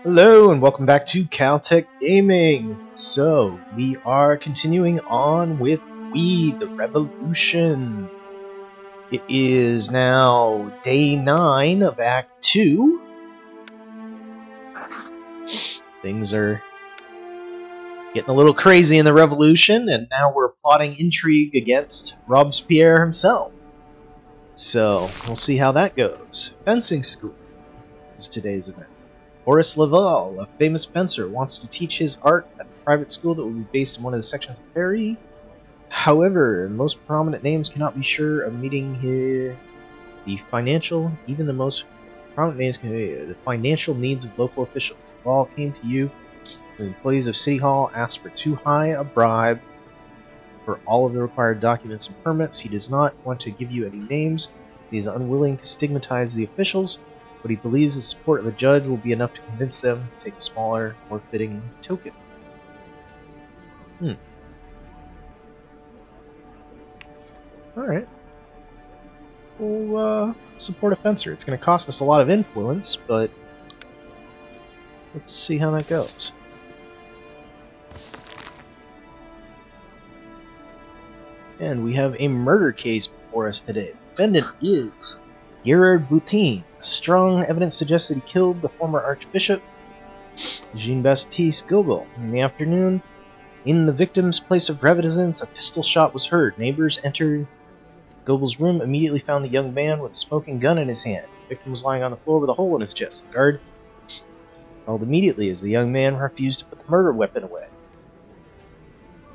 Hello and welcome back to Caltech Gaming. So, we are continuing on with We the Revolution. It is now day 9 of Act 2. Things are getting a little crazy in the revolution, and now we're plotting intrigue against Robespierre himself. So, we'll see how that goes. Fencing school is today's event. Horace Laval, a famous fencer, wants to teach his art at a private school that will be based in one of the sections of Paris. However, most prominent names cannot be sure of meeting the financial needs of local officials. Laval came to you. The employees of City Hall asked for too high a bribe for all of the required documents and permits. He does not want to give you any names. He is unwilling to stigmatize the officials, but he believes the support of a judge will be enough to convince them to take a smaller, more fitting token. Alright. We'll support a fencer. It's going to cost us a lot of influence, but let's see how that goes. And we have a murder case before us today. The defendant is Gerard Boutin. Strong evidence suggests that he killed the former Archbishop, Jean-Baptiste Gobel. In the afternoon, in the victim's place of residence, a pistol shot was heard. Neighbors entered Gobel's room, immediately found the young man with a smoking gun in his hand. The victim was lying on the floor with a hole in his chest. The guard called immediately as the young man refused to put the murder weapon away.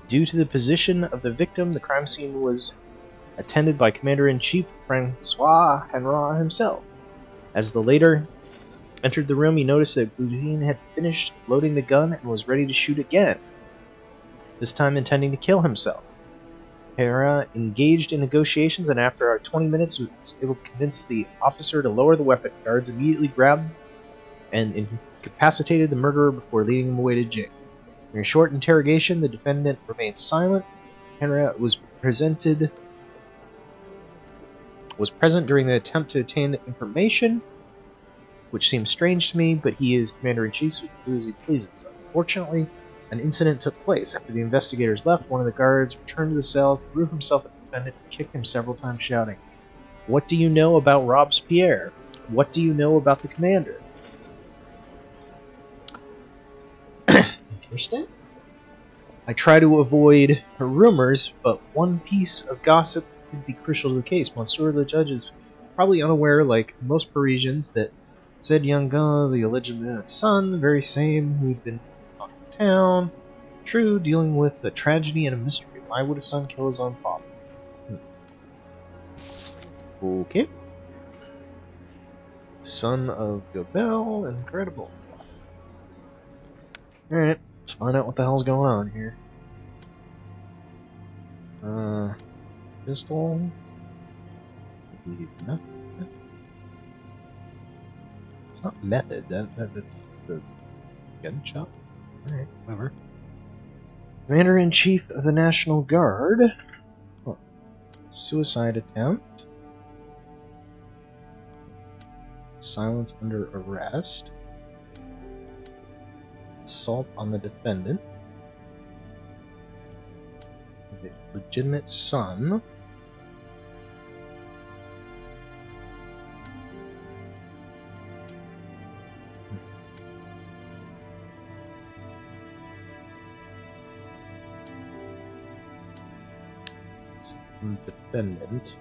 Due to the position of the victim, the crime scene was attended by Commander-in-Chief Francois Henry himself. As the latter entered the room, he noticed that Boutin had finished loading the gun and was ready to shoot again, this time intending to kill himself. Henry engaged in negotiations, and after 20 minutes was able to convince the officer to lower the weapon. Guards immediately grabbed and incapacitated the murderer before leading him away to jail. During a short interrogation, the defendant remained silent. Henry was present during the attempt to obtain information, which seems strange to me, but he is Commander-in-Chief, so he can do as he pleases. Unfortunately, an incident took place. After the investigators left, one of the guards returned to the cell, threw himself at the defendant, and kicked him several times, shouting, "What do you know about Robespierre? What do you know about the commander?" Interesting. I try to avoid rumors, but one piece of gossip could be crucial to the case. Monsieur le Judge is probably unaware, like most Parisians, that said young gun, the illegitimate son, the very same who'd been talking to town, true, dealing with a tragedy and a mystery. Why would a son kill his own father? Okay. Son of Gobel, incredible. Alright, let's find out what the hell's going on here. Pistol. It's not method, that's the gunshot. Alright, whatever. Commander-in-Chief of the National Guard. Oh. Suicide attempt. Silence under arrest. Assault on the defendant. The legitimate son. Defendant.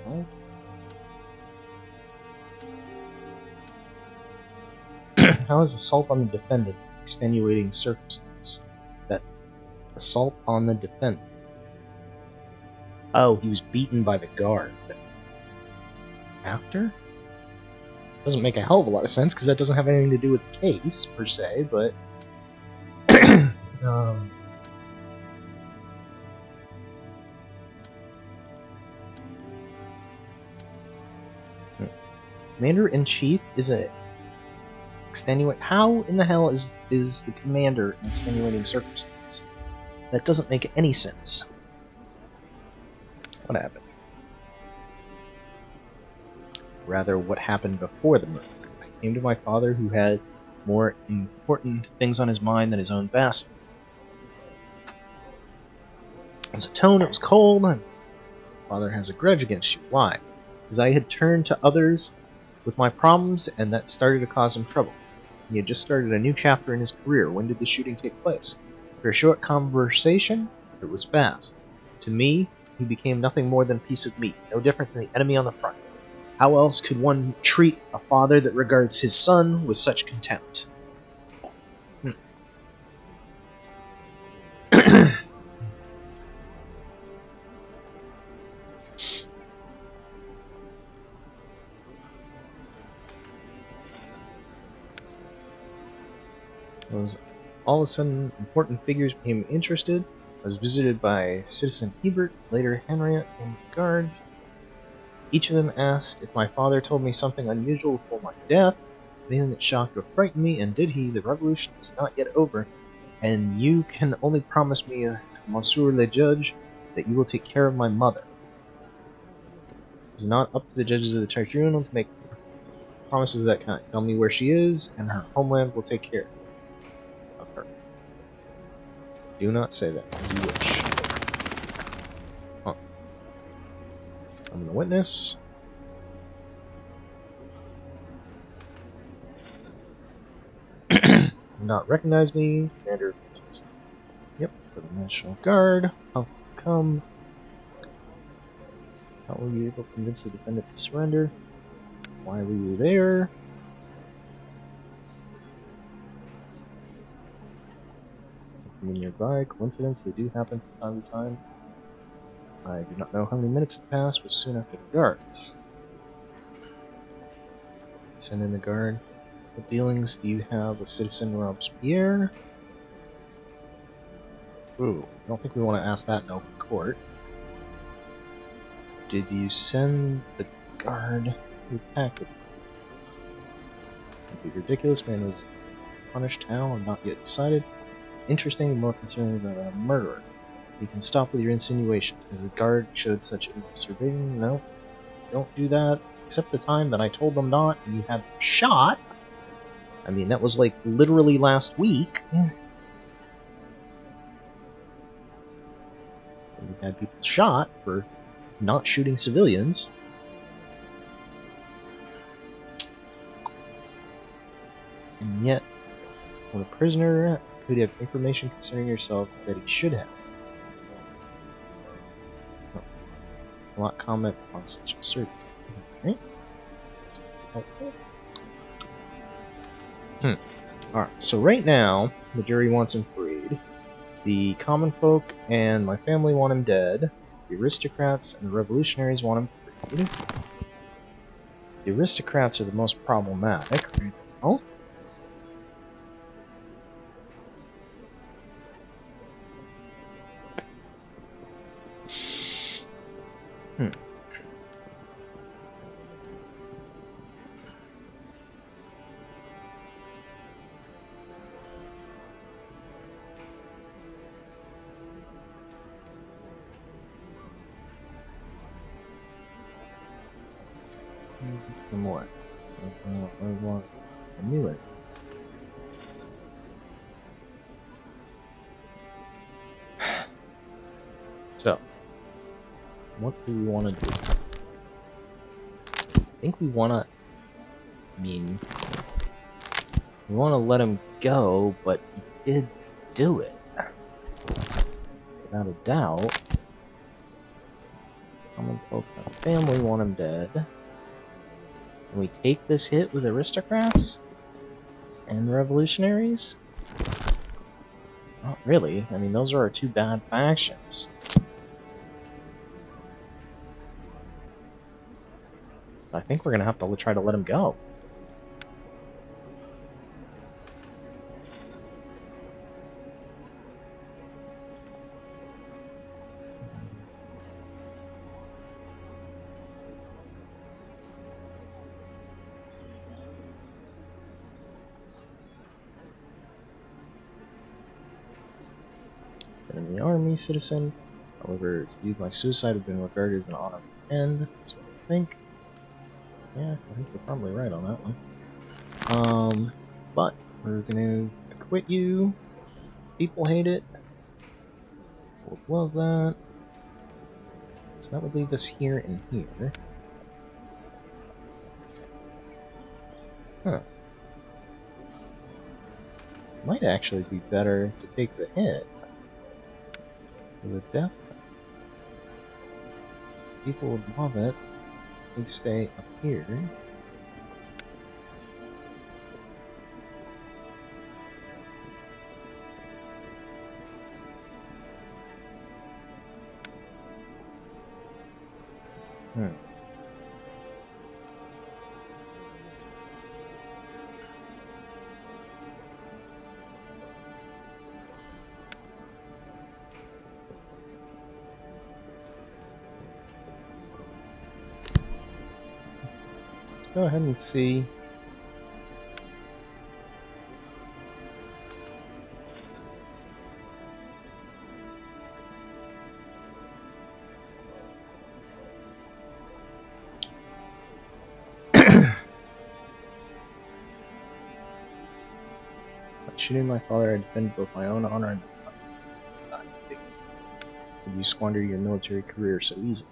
Oh. How is assault on the defendant an extenuating circumstance? That assault on the defendant. Oh, he was beaten by the guard. After? Doesn't make a hell of a lot of sense because that doesn't have anything to do with the case per se, but Commander-in-Chief is a extenuate. How in the hell is the commander an extenuating circumstance? That doesn't make any sense. What happened? rather what happened before the murder. I came to my father, who had more important things on his mind than his own bastard. As a tone, it was cold. My father has a grudge against you. Why? Because I had turned to others with my problems, and that started to cause him trouble. He had just started a new chapter in his career. When did the shooting take place? For a short conversation, it was fast. To me, he became nothing more than a piece of meat, no different than the enemy on the front. How else could one treat a father that regards his son with such contempt? All of a sudden, important figures became interested. I was visited by Citizen Hebert, later Henriette, and guards. Each of them asked if my father told me something unusual before my death, anything that shocked or frightened me, and did he? The revolution is not yet over, and you can only promise me, Monsieur le Judge, that you will take care of my mother. It is not up to the judges of the tribunal to make promises of that kind. Tell me where she is, and her homeland will take care of her. Do not say that, as you wish. Huh. I'm the witness. Not recognize me, Commander. Yep, for the National Guard. How come? How were you able to convince the defendant to surrender? Why were you there? Nearby. Coincidence, they do happen from time to time. I do not know how many minutes had passed, but soon after the guards. Send in the guard. What dealings do you have with Citizen Robespierre? Ooh, I don't think we want to ask that in open court. Did you send the guard who packed it? It'd be ridiculous, man was punished how and not yet decided. Interesting and more concerning than a murderer. You can stop with your insinuations. As the guard showed such observation, no, don't do that. Except the time that I told them not, and you had them shot. I mean, that was like literally last week. You had people shot for not shooting civilians. And yet, when a prisoner could have information concerning yourself that he should have. Will not comment on such absurdity. Right? Okay. Alright, so right now, the jury wants him freed. The common folk and my family want him dead. The aristocrats and the revolutionaries want him freed. The aristocrats are the most problematic right now. From what? I knew it. So, what do we want to do? I think we want to... we want to let him go, but he did do it. Without a doubt. Common folk and family want him dead. Can we take this hit with aristocrats? And revolutionaries? Not really. I mean, those are our two bad factions. I think we're gonna have to try to let him go. In the army, citizen. However, viewed my suicide have been regarded as an honorable end. That's what I think. Yeah, I think you're probably right on that one. But we're gonna acquit you. People hate it. Would love that. So that would leave us here and here. Huh. Might actually be better to take the hit. For the death. People would love it. They'd stay up here. Go ahead and see. By shooting my father, I defend both my own honor and the Would you squander your military career so easily?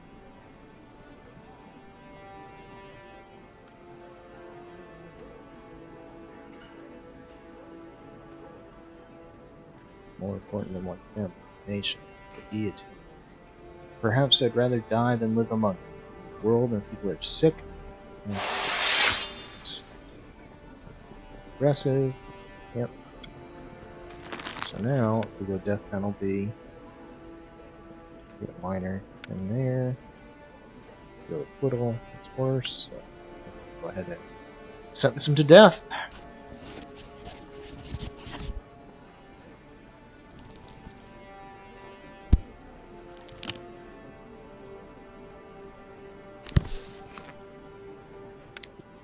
More important than one's family, nation, the deity. Perhaps I'd rather die than live among you. The world and people are sick. Aggressive. Yep. So now, if we go death penalty, get a minor in there. Go acquittal, it's worse. So go ahead and sentence him to death.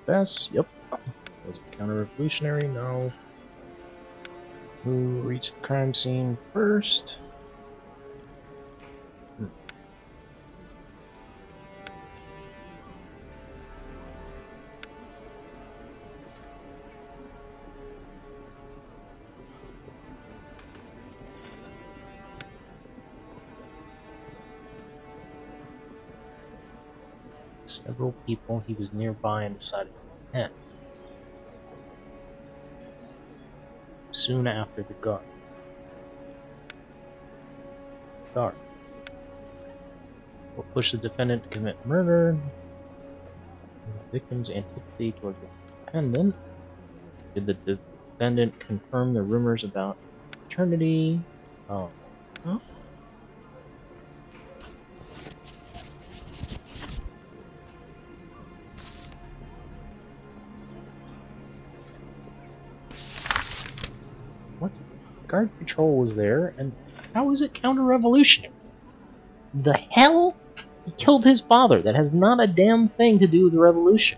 Best, yep. Was it counter-revolutionary? No. Who reached the crime scene first? Several people he was nearby and decided to end. Soon after the guard. Will push the defendant to commit murder. The victim's antipathy toward the defendant. Did the defendant confirm the rumors about paternity? Oh. Huh? What? Guard patrol was there, and how is it counter-revolutionary? The hell? He killed his father. That has not a damn thing to do with the revolution.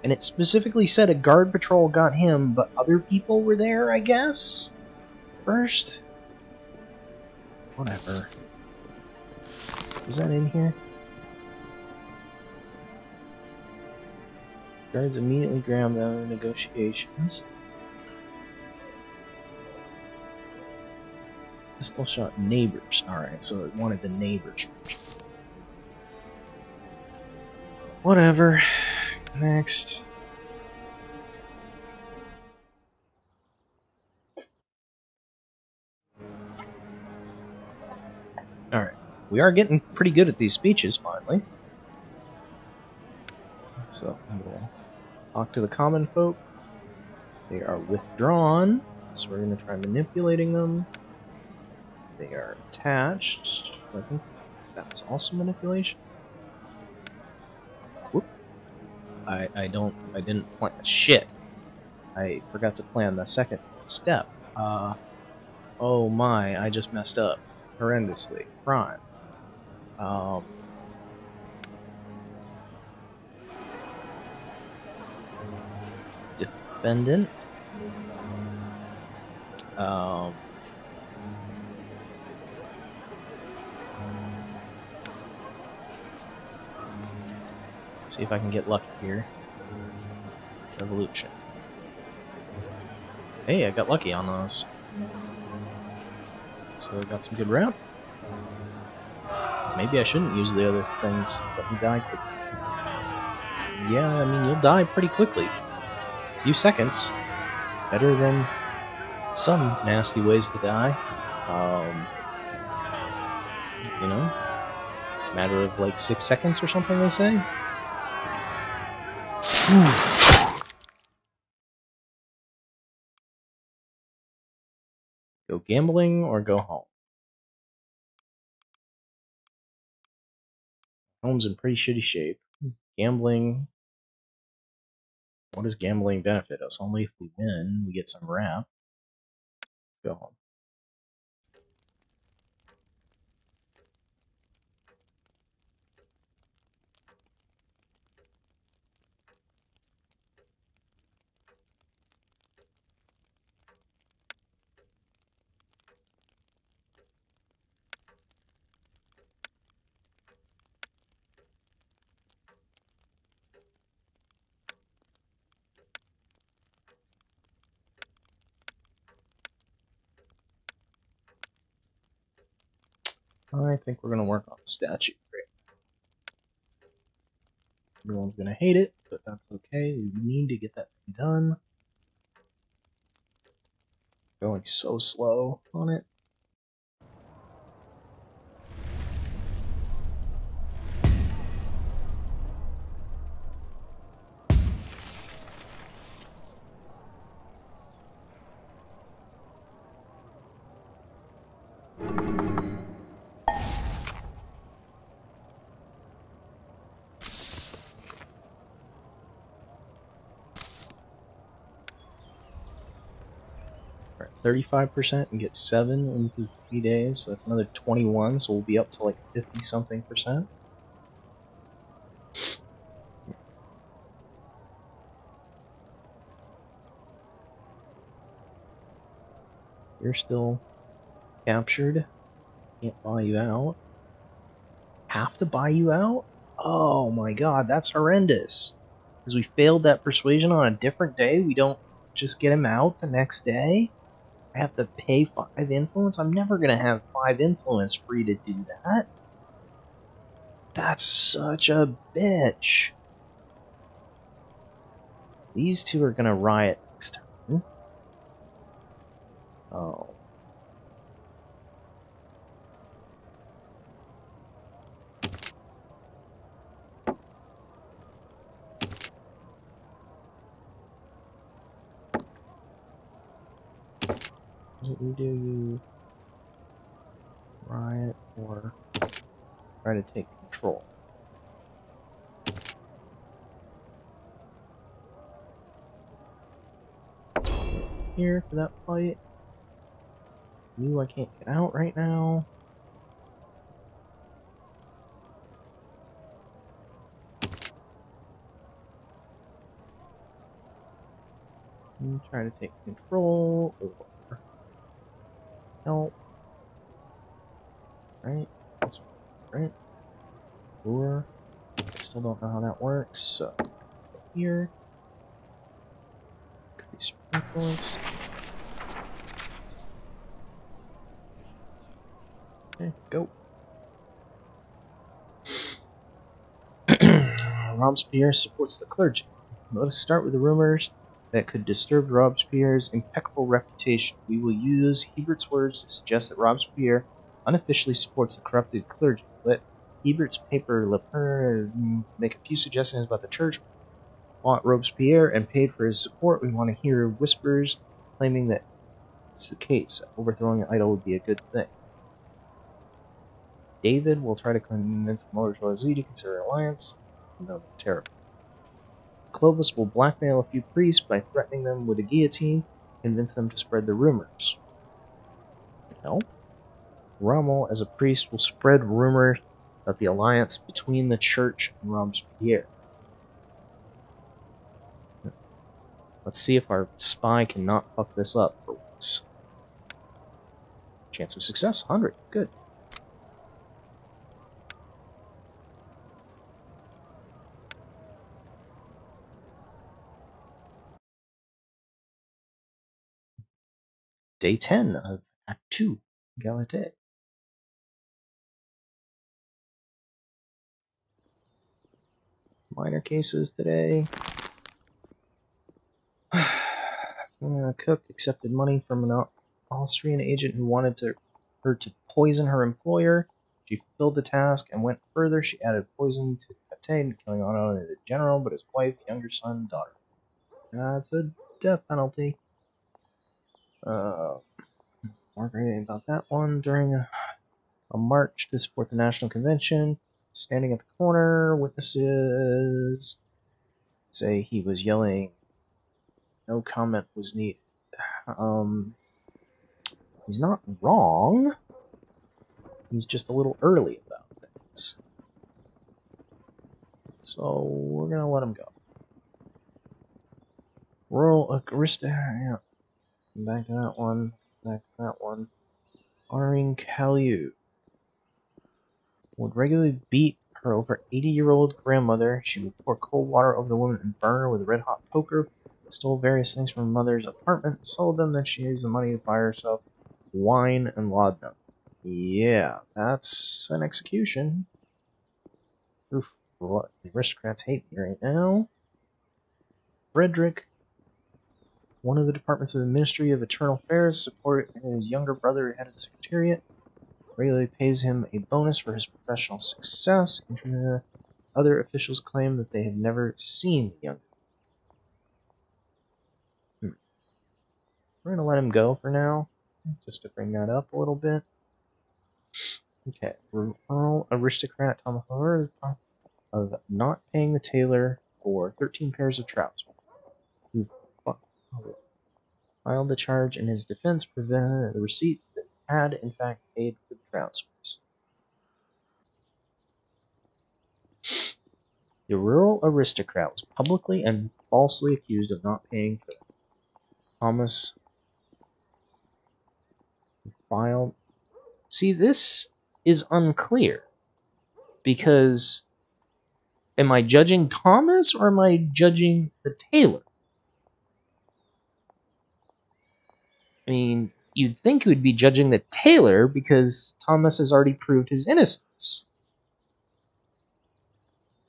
And it specifically said a guard patrol got him, but other people were there, I guess? First? Whatever. Is that in here? Guards immediately grabbed them in negotiations. Pistol shot neighbors. Alright, so it wanted the neighbors first. Whatever. Next. Alright. We are getting pretty good at these speeches, finally. So, we'll talk to the common folk. They are withdrawn, so we're going to try manipulating them. They are attached. I think that's also manipulation. Whoop. I didn't plan. Shit. I forgot to plan the second step. Oh my, I just messed up. Horrendously. Crime. Defendant. See if I can get lucky here. Revolution. Hey, I got lucky on those. So I got some good route. Maybe I shouldn't use the other things. Let me die quickly. Yeah, I mean, you'll die pretty quickly. A few seconds. Better than some nasty ways to die. You know? Matter of like 6 seconds or something, they say? Go gambling or go home? Home's in pretty shitty shape. Gambling... What does gambling benefit us? Only if we win, we get some wrap. Let's go home. I think we're going to work on the statue. Great. Everyone's going to hate it, but that's okay. We need to get that thing done. Going so slow on it. Alright, 35% and get 7 in 3 days, so that's another 21, so we'll be up to like 50-something percent. You're still captured. Can't buy you out. Have to buy you out? Oh my god, that's horrendous. Because we failed that persuasion on a different day, we don't just get him out the next day? I have to pay 5 influence? I'm never gonna have 5 influence free to do that. That's such a bitch. These two are gonna riot next turn. Oh. What do you riot or try to take control? Here for that fight. You, I can't get out right now. You try to take control or help. Right? That's right. Or I still don't know how that works, so here. Increase influence. Okay, go. Robespierre supports the clergy. Let us start with the rumors that could disturb Robespierre's impeccable reputation. We will use Hebert's words to suggest that Robespierre unofficially supports the corrupted clergy. Let Hebert's paper Le Père make a few suggestions about the church. Want Robespierre and paid for his support. We want to hear whispers claiming that it's the case. Overthrowing an idol would be a good thing. David will try to convince the bourgeoisie to consider alliance. No, terrible. Clovis will blackmail a few priests by threatening them with a guillotine, convince them to spread the rumors. No. Rommel, as a priest, will spread rumors of the alliance between the church and Robespierre. Let's see if our spy cannot fuck this up for once. Chance of success, 100. Good. Day 10 of Act 2, Galate. Minor cases today. Cook accepted money from an Austrian agent who wanted her to poison her employer. She fulfilled the task and went further. She added poison to Pate, killing not only the general, but his wife, younger son, and daughter. That's a death penalty. More about that one. During a march to support the National Convention, standing at the corner, witnesses say he was yelling, no comment was needed. He's not wrong. He's just a little early about things. So we're gonna let him go. Rural aristocrat. Yeah. Back to that one. Back to that one. Honoring Kalyu. Would regularly beat her over 80-year-old grandmother. She would pour cold water over the woman and burn her with a red-hot poker. Stole various things from her mother's apartment, sold them, then she used the money to buy herself wine and laudanum. Yeah, that's an execution. Oof, what? The aristocrats hate me right now. Frederick, one of the departments of the Ministry of Internal Affairs, supported his younger brother who headed the Secretariat. Regularly pays him a bonus for his professional success. Other officials claim that they have never seen the younger. We're going to let him go for now, just to bring that up a little bit. Okay, rural aristocrat Thomas Lover of not paying the tailor for 13 pairs of trousers. Who filed the charge in his defense, prevented the receipts that had in fact paid for the trousers. The rural aristocrat was publicly and falsely accused of not paying for them. Thomas filed. See, this is unclear, because am I judging Thomas or am I judging the tailor? I mean, you'd think you would be judging the tailor because Thomas has already proved his innocence.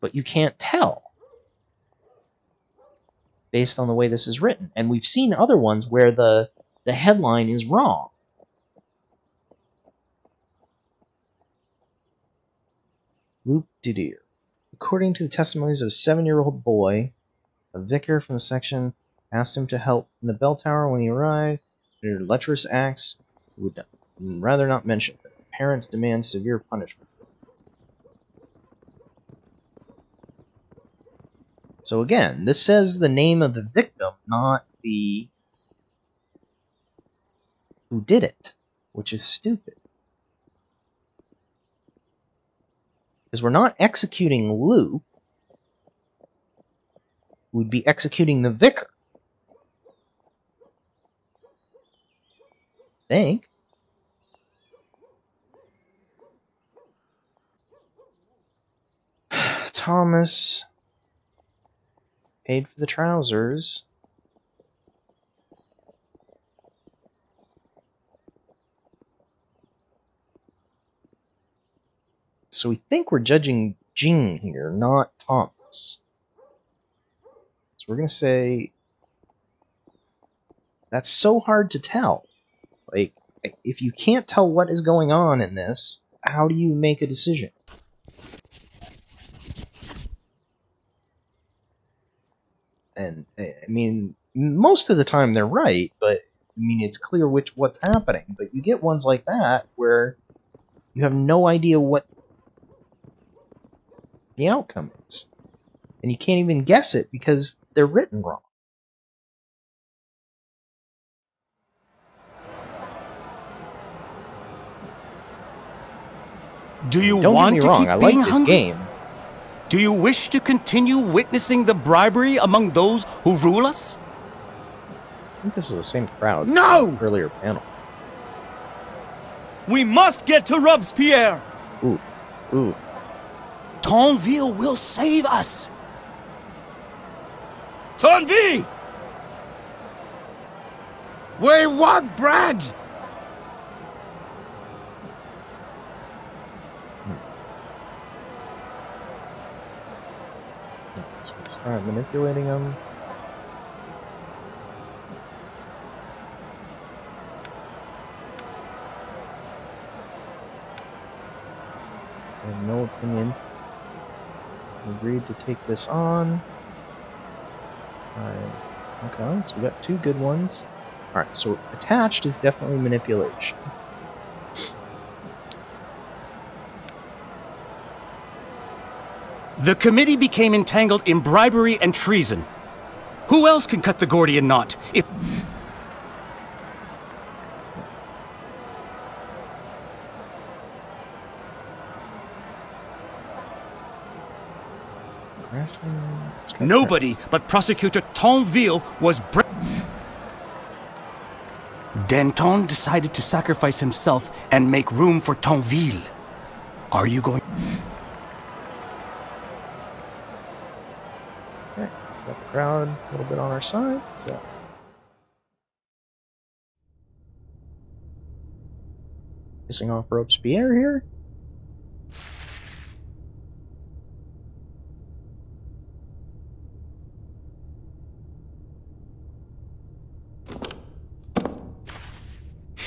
But you can't tell based on the way this is written. And we've seen other ones where the headline is wrong. Luke Didier. According to the testimonies of a 7-year-old boy, a vicar from the section asked him to help in the bell tower when he arrived. Under lecherous acts, he would rather not mention it. Parents demand severe punishment. So again, this says the name of the victim, not the who did it, which is stupid. Because we're not executing Luke, we'd be executing the vicar. I think. Thomas paid for the trousers. So we think we're judging Jing here, not Thomas. So we're going to say that's so hard to tell. Like, if you can't tell what is going on in this, how do you make a decision? And, I mean, most of the time they're right, but, I mean, it's clear what's happening. But you get ones like that where you have no idea what the outcome is. And you can't even guess it because they're written wrong. Do you Don't want get me to wrong, keep I being like this hungry? game. Do you wish to continue witnessing the bribery among those who rule us? I think this is the same crowd. No! From the earlier panel. We must get to Robespierre! Ooh. Tonville will save us! Tonville! We want bread! So we start manipulating them. I have no opinion. We agreed to take this on. Alright. Okay, so we got two good ones. Alright, so attached is definitely manipulation. The committee became entangled in bribery and treason. Who else can cut the Gordian knot if... Nobody but Prosecutor Tonville was Danton decided to sacrifice himself and make room for Tonville. Are you going... Okay, got the crowd a little bit on our side, so... Pissing off Robespierre here?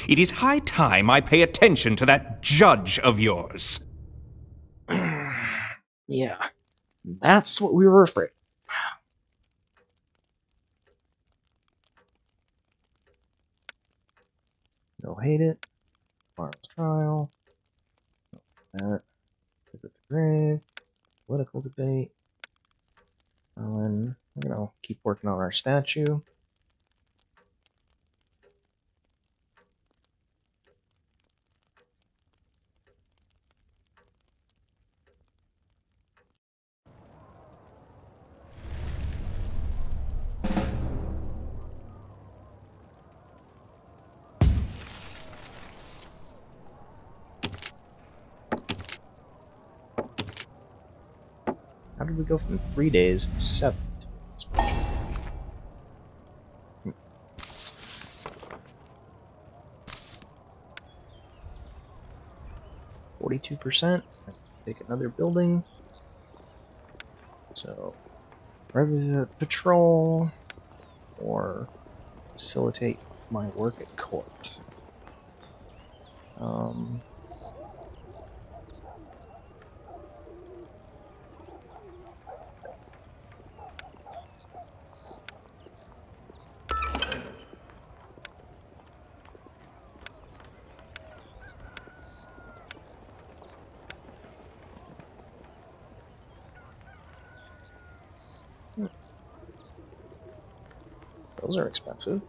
It is high time I pay attention to that judge of yours. Yeah, that's what we were afraid of. They'll hate it. Tomorrow's trial. That. Visit the grave. Political debate. And then we're gonna keep working on our statue. How did we go from 3 days to 7? 42%. Take another building. So, patrol or facilitate my work at court. Those are expensive.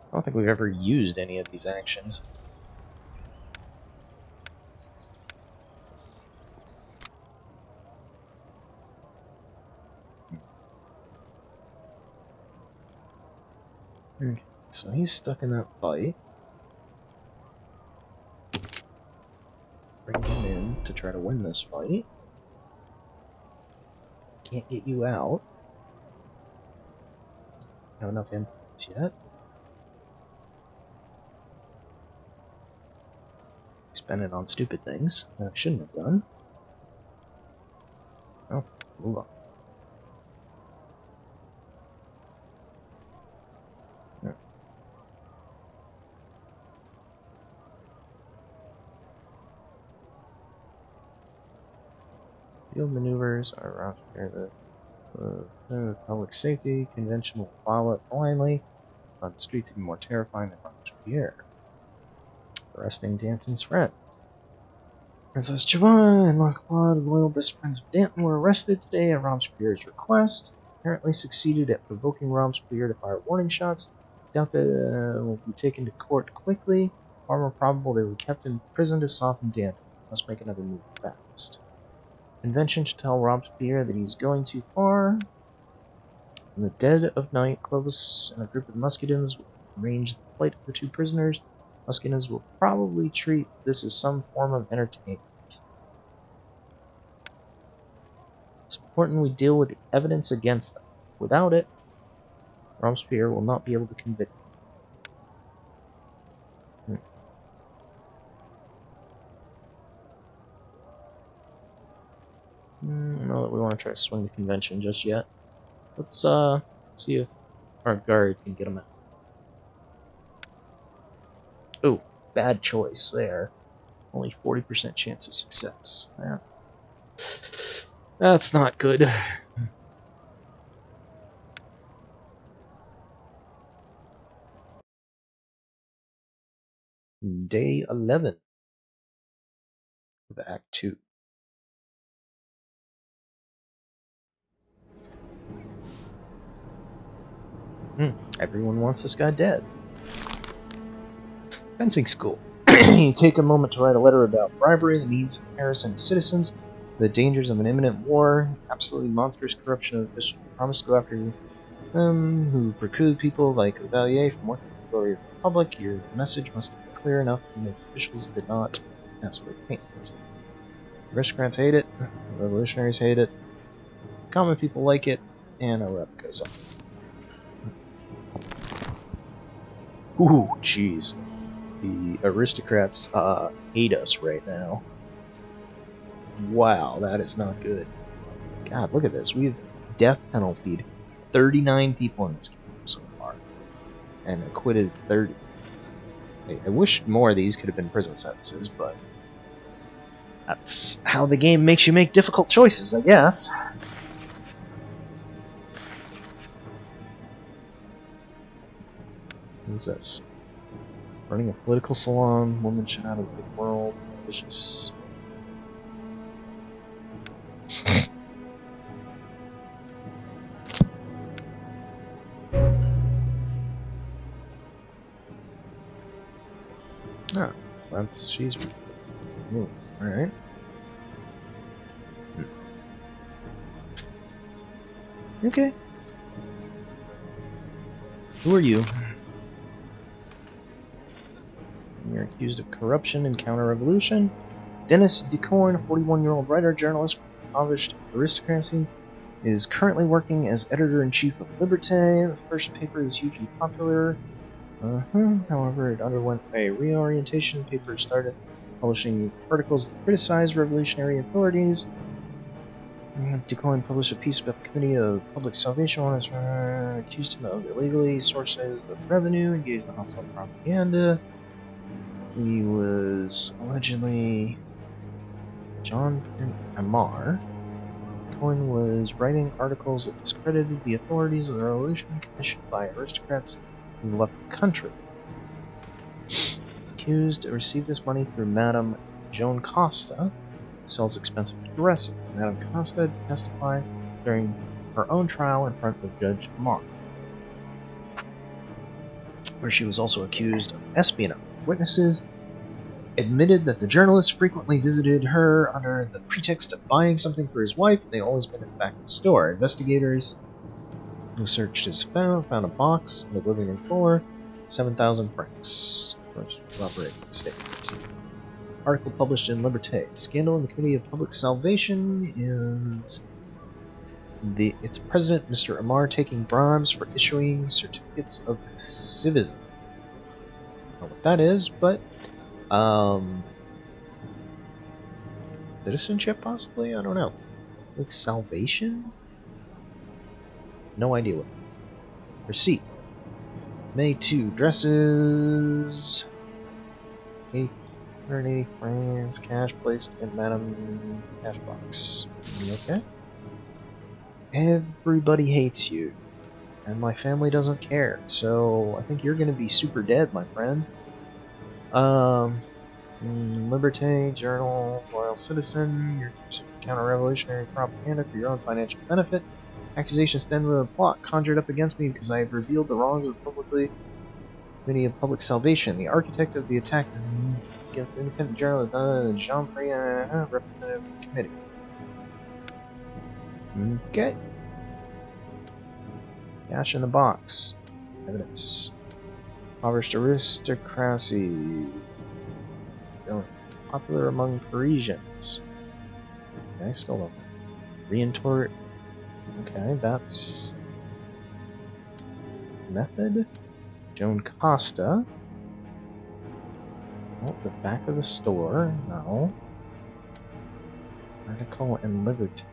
I don't think we've ever used any of these actions. Okay, so he's stuck in that fight. Bring him in to try to win this fight. Can't get you out. Don't have enough influence yet. Spend it on stupid things that I shouldn't have done. Oh, move on. Yeah. Field maneuvers are around here. The public safety convention will follow it blindly. On the streets, even more terrifying than Robespierre. Arresting Danton's friends. Princess Joanne and Claude, the loyal best friends of Danton, were arrested today at Robespierre's request. Apparently succeeded at provoking Robespierre to fire warning shots. Doubt that will be taken to court quickly. Far more probable they will be kept in prison to soften Danton. Must make another move fast. Convention should tell Robespierre that he's going too far. In the dead of night, Clovis and a group of Muscadins will arrange the flight of the two prisoners. Muscadins will probably treat this as some form of entertainment. It's important we deal with the evidence against them. Without it, Robespierre will not be able to convict him. I don't know that we want to try to swing the convention just yet. Let's see if our guard can get him out. Oh, bad choice there. Only 40% chance of success. Yeah. That's not good. Day 11 of Act 2. Everyone wants this guy dead. Fencing school. You take a moment to write a letter about bribery, the needs of Paris and its citizens, the dangers of an imminent war, absolutely monstrous corruption of officials who promise to go after you, who preclude people like Lavalier from working for the glory of the Republic. Your message must be clear enough to make officials did not ask for payment. Aristocrats hate it, revolutionaries hate it, common people like it, and a rep goes up. Ooh, jeez. The aristocrats hate us right now. Wow, that is not good. God, look at this. We've death penaltied 39 people in this game so far, and acquitted 30. I wish more of these could have been prison sentences, but that's how the game makes you make difficult choices, I guess. Who's this? Running a political salon, woman shut out of the big world, vicious. Oh, she's. Ooh, alright. Okay. Who are you? You're accused of corruption and counter-revolution. Dennis DeCorn, a 41-year-old writer, journalist from the impoverished aristocracy, is currently working as editor-in-chief of Liberté. The first paper is hugely popular. However, it underwent a reorientation. The paper started publishing articles that criticized revolutionary authorities. DeCorn published a piece about the Committee of Public Salvation, accused him of illegally sources of revenue, engaged in hostile propaganda. He was allegedly John Amar. DeCorn was writing articles that discredited the authorities of the revolution commissioned by aristocrats who left the country. Accused received this money through Madame Joan Costa, who sells expensive dresses. Madame Costa testified during her own trial in front of Judge Amar, where she was also accused of espionage. Witnesses admitted that the journalist frequently visited her under the pretext of buying something for his wife. They always been at the back of the store. Investigators who searched his phone found a box in the living room floor, 7,000 francs. Corroborating statement. Article published in Liberté. Scandal in the Committee of Public Salvation is its president, Mr. Amar, taking bribes for issuing certificates of civism. I don't know what that is, but citizenship possibly? I don't know. Like salvation? No idea what. Receipt. May 2 dresses. 880 francs. Cash placed in Madame cash box. Okay. Everybody hates you, and my family doesn't care. So I think you're gonna be super dead, my friend. Liberté, Journal, Loyal Citizen, you're counter-revolutionary propaganda for your own financial benefit. Accusations stem from a plot conjured up against me because I have revealed the wrongs of the Committee of Public Salvation. The architect of the attack is against the independent journalist Jean-Pierre, representative of the committee. Okay. Cash in the box. Evidence. Impoverished aristocracy. Popular among Parisians. Okay, still don't. Reentort. Okay, that's Method. Joan Costa. Oh, the back of the store. No. Article and Liberty.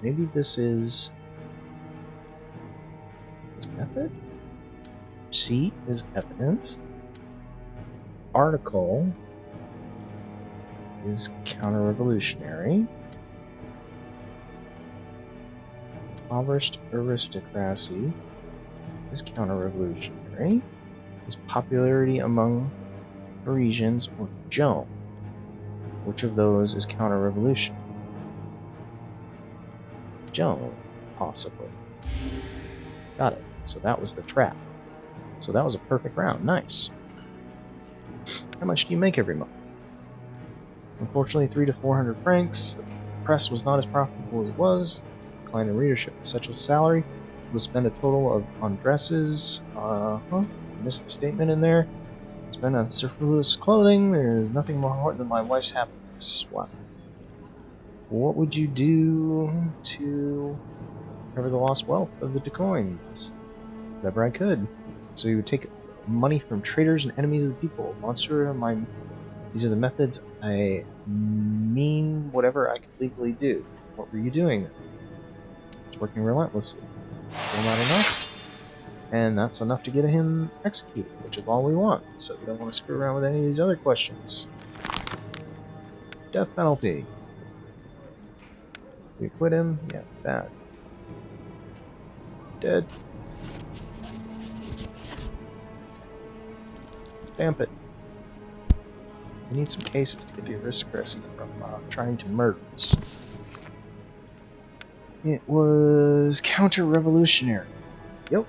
Maybe this is... This method? Receipt is evidence. Article is counter-revolutionary. Impoverished aristocracy is counter-revolutionary. Is popularity among Parisians or Joan? Which of those is counter-revolutionary? Joan, possibly. Got it. So that was the trap. So that was a perfect round. Nice. How much do you make every month? Unfortunately, 300 to 400 francs. The press was not as profitable as it was. Decline in readership. Such a salary. We'll spend a total of on dresses. Missed the statement in there. Spend on superfluous clothing. There's nothing more important than my wife's happiness. Wow. What would you do to cover the lost wealth of the Decoins? Whatever I could. So you would take money from traitors and enemies of the people. Monster, these are the methods I mean whatever I could legally do. What were you doing? It's working relentlessly. Still not enough. And that's enough to get him executed, which is all we want. So we don't want to screw around with any of these other questions. Death penalty. We acquit him? Yeah, bad. Dead. Stamp it. We need some cases to get the aristocracy from trying to murder us. It was counter-revolutionary. Yep.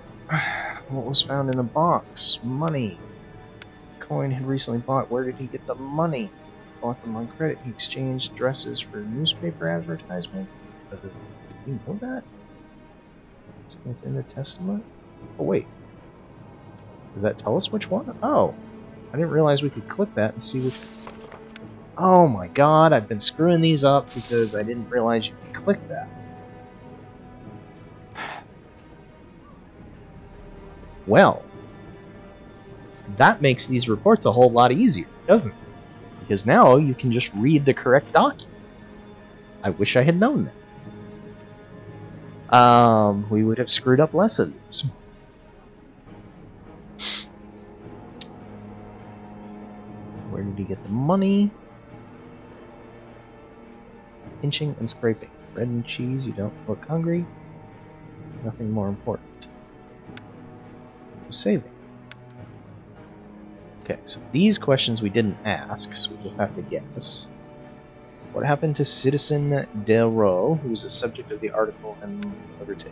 What was found in the box? Money. Coin had recently bought. Where did he get the money? Bought them on credit. He exchanged dresses for newspaper advertisement. You know that? It's in the Testament? Oh, wait. Does that tell us which one? Oh. I didn't realize we could click that and see which... Oh my god, I've been screwing these up because I didn't realize you could click that. Well, that makes these reports a whole lot easier, doesn't it? Because now you can just read the correct document. I wish I had known that. We would have screwed up less of these. Where did he get the money? Pinching and scraping. Bread and cheese, you don't look hungry. Nothing more important. Saving. Okay, so these questions we didn't ask, so we just have to guess. What happened to Citizen Delro, who was the subject of the article in Liberté?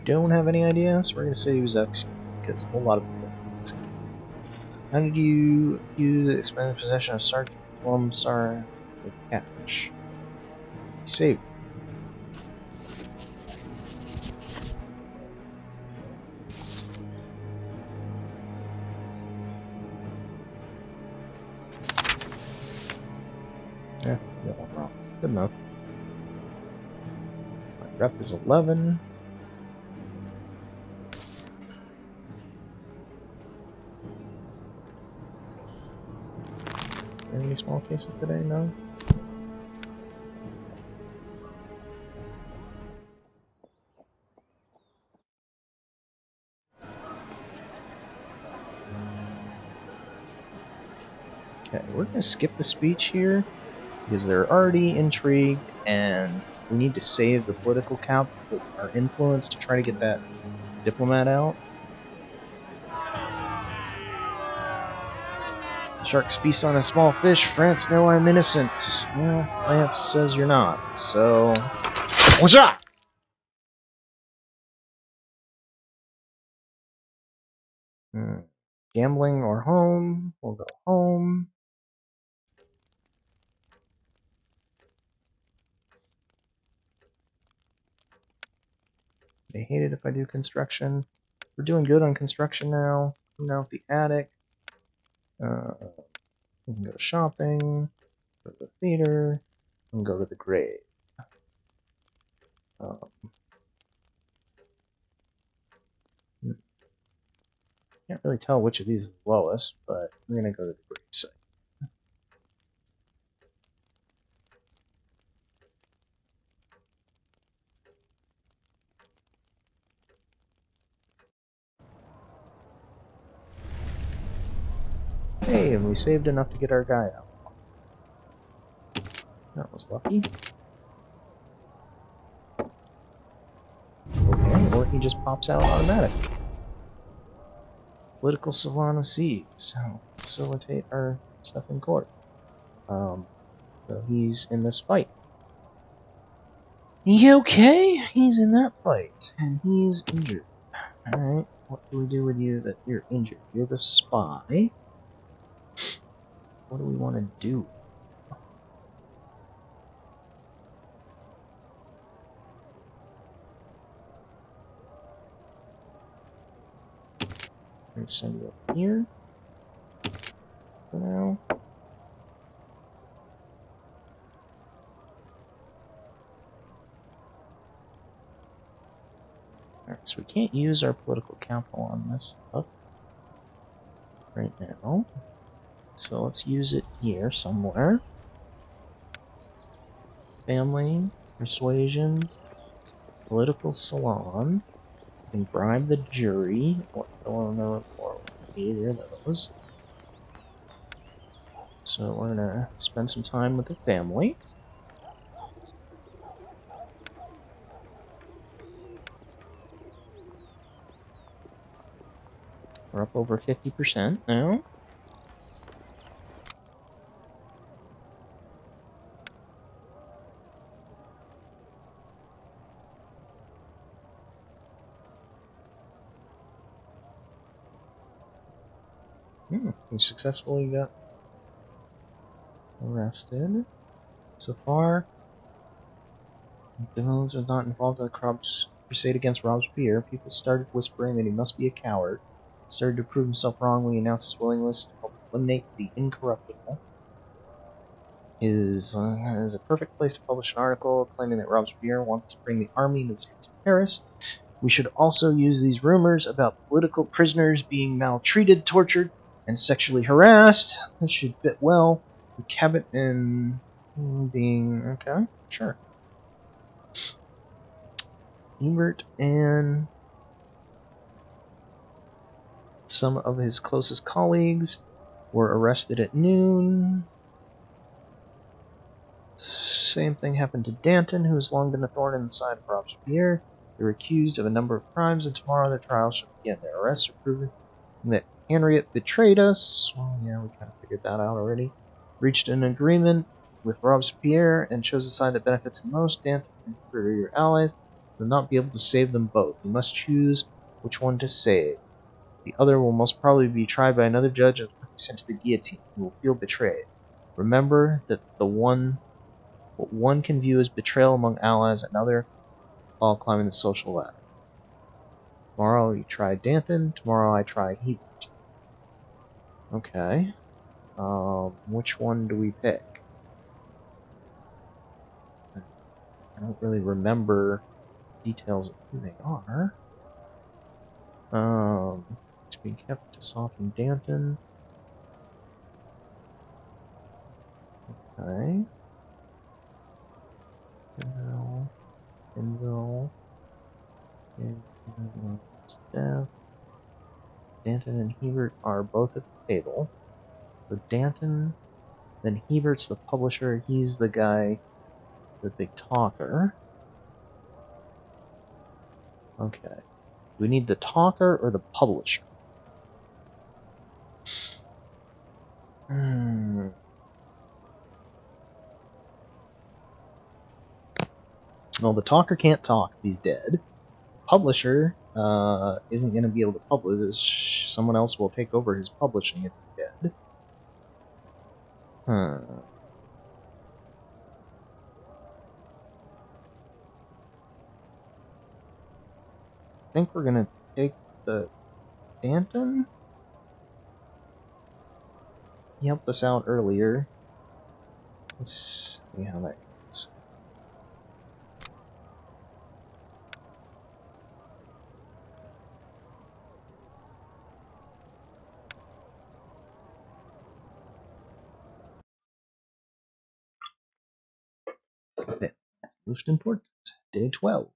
Don't have any idea, so we're going to say he was executed, because a whole lot of people were executed. How did you use the expanded possession of Sergeant Plumsar with cash? He saved. Yeah, that went wrong. Good enough. My rep is 11. Any small cases today? No? Okay, we're going to skip the speech here because they're already intrigued and we need to save the political capital, our influence, to try to get that diplomat out. Sharks feast on a small fish. France, no, I'm innocent. Well, France says you're not, so... What's up? Gambling or home? We'll go home. They hate it if I do construction. We're doing good on construction now. Come down with the attic. We can go shopping, go to the theater, and go to the grave. Um, can't really tell which of these is the lowest, but we're gonna go to the gravesite. Hey, and we saved enough to get our guy out. That was lucky. Okay, or he just pops out automatically. Political Savannah Seeds. Facilitate our stuff in court. So he's in this fight. Okay, he's in that fight, and he's injured. Alright, what do we do with you that you're injured? You're the spy. What do we want to do? I'm gonna send you up here for now. Alright, so we can't use our political capital on this stuff right now. So let's use it here somewhere. Family, persuasions, political salon. We can bribe the jury. What on the report? Either of those. So we're gonna spend some time with the family. We're up over 50% now. We successfully got arrested. So far, the villains are not involved in the crusade against Robespierre. People started whispering that he must be a coward. Started to prove himself wrong when he announced his willingness to help eliminate the incorruptible. Is a perfect place to publish an article claiming that Robespierre wants to bring the army into the streets of Paris. We should also use these rumors about political prisoners being maltreated, tortured, and sexually harassed. This should fit well with Cabot and being... okay, sure. Ebert and some of his closest colleagues were arrested at noon. Same thing happened to Danton, who has long been a thorn in the side of Robespierre. They were accused of a number of crimes, and tomorrow their trial shall begin. Their arrests are proving that Henriette betrayed us. Well, yeah, we kind of figured that out already. Reached an agreement with Robespierre and chose the side that benefits him most. Danton and your allies will not be able to save them both. You must choose which one to save. The other will most probably be tried by another judge and sent to the guillotine. He will feel betrayed. Remember that what one can view as betrayal among allies, another while climbing the social ladder. Tomorrow you try Danton, tomorrow I try Hebert. Okay. Which one do we pick? I don't really remember details of who they are. It's being kept to soften Danton. Okay. Pinville. Staff. Danton and Hebert are both at the table. So Danton, then Hebert's the publisher, he's the guy, the big talker. Okay. Do we need the talker or the publisher? Well, the talker can't talk if he's dead. Publisher isn't going to be able to publish. Someone else will take over his publishing if he's dead. I think we're going to take the Danton. He helped us out earlier. Let's see how that goes. Most important, day 12.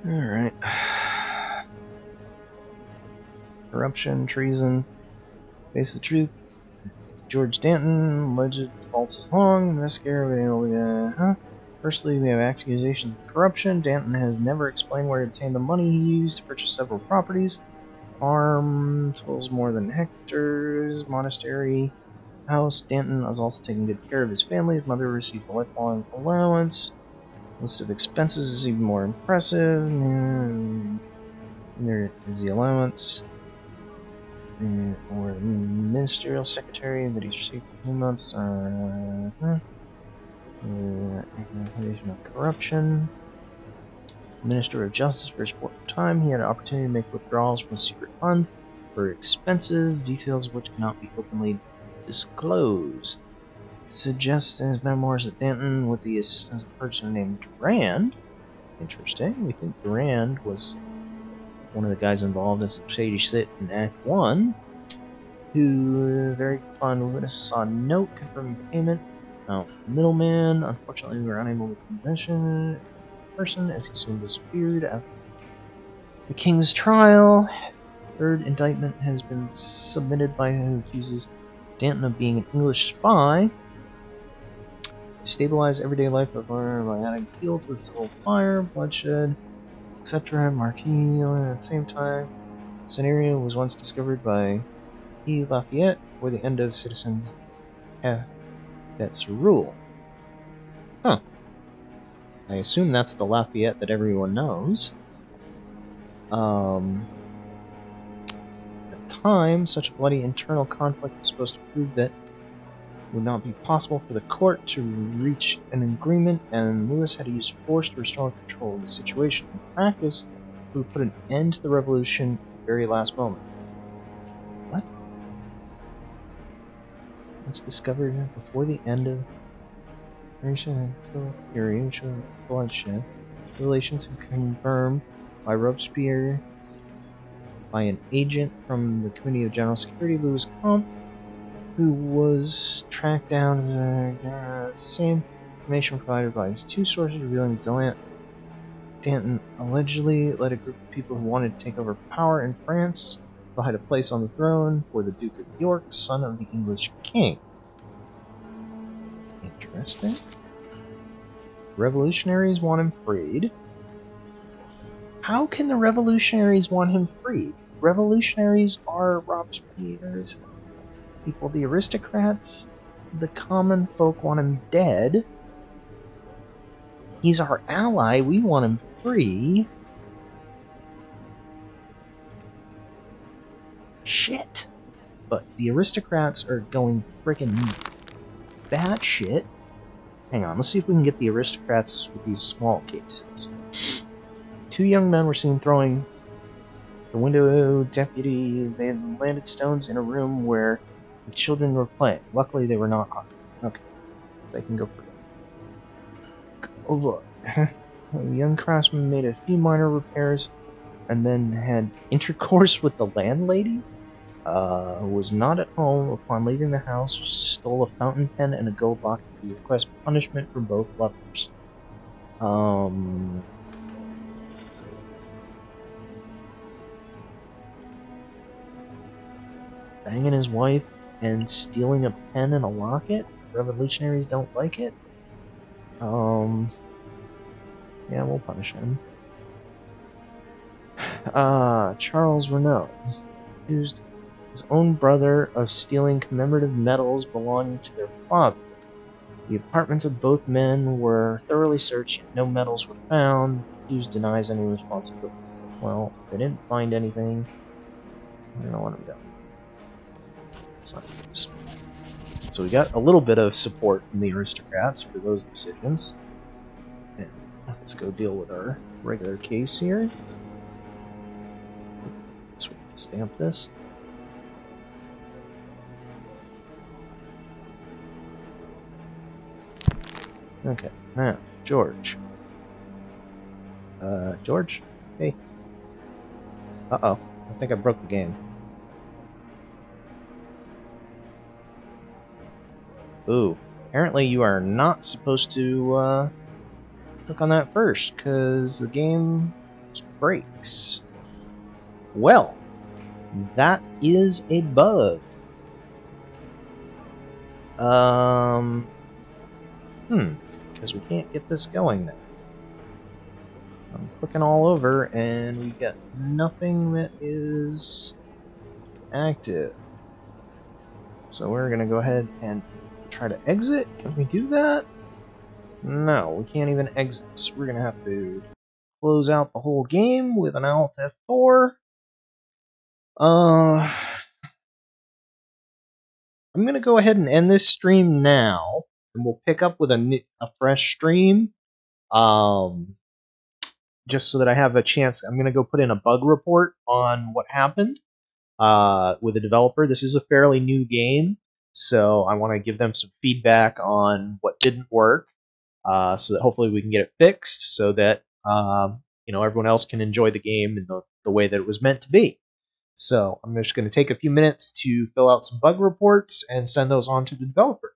Alright. Corruption, treason, face the truth. George Danton, alleged faults is long, mascara, Firstly, we have accusations of corruption. Danton has never explained where he obtained the money he used to purchase several properties. Farm, totals more than hectares, monastery, house. Danton is also taking good care of his family. His mother received a lifelong allowance. List of expenses is even more impressive. And there is the allowance. Or the ministerial secretary that he's received for 2 months. Accusation of corruption. Minister of Justice for his fourth time. He had an opportunity to make withdrawals from a secret fund for expenses, details of which cannot be openly disclosed. Suggests in his memoirs that Danton, with the assistance of a person named Durand, interesting, we think Durand was one of the guys involved in some shady shit in Act 1, who very fond witness saw a note confirming payment. Middleman, unfortunately we were unable to convince the person as he soon disappeared after the King's trial. Third indictment has been submitted by who accuses Danton of being an English spy. Stabilize everyday life of our by adding fuel to the civil fire, bloodshed, etc. Marquis at the same time. Scenario was once discovered by E. Lafayette for the end of citizens' Lafayette's rule. Huh. I assume that's the Lafayette that everyone knows. At the time, such a bloody internal conflict was supposed to prove that it would not be possible for the court to reach an agreement, and Louis had to use force to restore control of the situation. In practice, it would put an end to the revolution at the very last moment. What? It's discovered before the end of the bloodshed. Relations were confirmed by Robespierre by an agent from the Committee of General Security, Louis Comte, who was tracked down as the same information provided by his two sources, revealing Danton allegedly led a group of people who wanted to take over power in France, provide a place on the throne for the Duke of York, son of the English king. Interesting. Revolutionaries want him freed. How can the revolutionaries want him freed? Revolutionaries are Robespierre's people. The aristocrats, the common folk want him dead. He's our ally. We want him free. Shit. But the aristocrats are going frickin' batshit. Hang on, let's see if we can get the aristocrats with these small cases. Two young men were seen throwing the window deputy. They had landed stones in a room where the children were playing. Luckily, they were not harmed. Okay, they can go free. Over. A young craftsman made a few minor repairs and then had intercourse with the landlady. Was not at home upon leaving the house, stole a fountain pen and a gold locket to request punishment for both lovers. Banging his wife and stealing a pen and a locket? Revolutionaries don't like it? Yeah, we'll punish him. Charles Renaud accused his own brother of stealing commemorative medals belonging to their father. The apartments of both men were thoroughly searched, yet no medals were found. The accused denies any responsibility. Well, they didn't find anything. I don't want him to. So we got a little bit of support from the aristocrats for those decisions. And let's go deal with our regular case here. So we have to stamp this. Okay, now, George. George? Hey, Uh-oh. I think I broke the game. Ooh. Apparently you are not supposed to, click on that first, because the game breaks. Well, that is a bug. Because we can't get this going now. I'm clicking all over, and we got nothing that is active. So we're going to go ahead and try to exit. Can we do that? No, we can't even exit. So we're going to have to close out the whole game with an Alt F4. I'm going to go ahead and end this stream now, and we'll pick up with a fresh stream. Just so that I have a chance, I'm going to go put in a bug report on what happened with the developer. This is a fairly new game, so I want to give them some feedback on what didn't work, so that hopefully we can get it fixed, so that everyone else can enjoy the game in the way that it was meant to be. So I'm just going to take a few minutes to fill out some bug reports and send those on to the developer.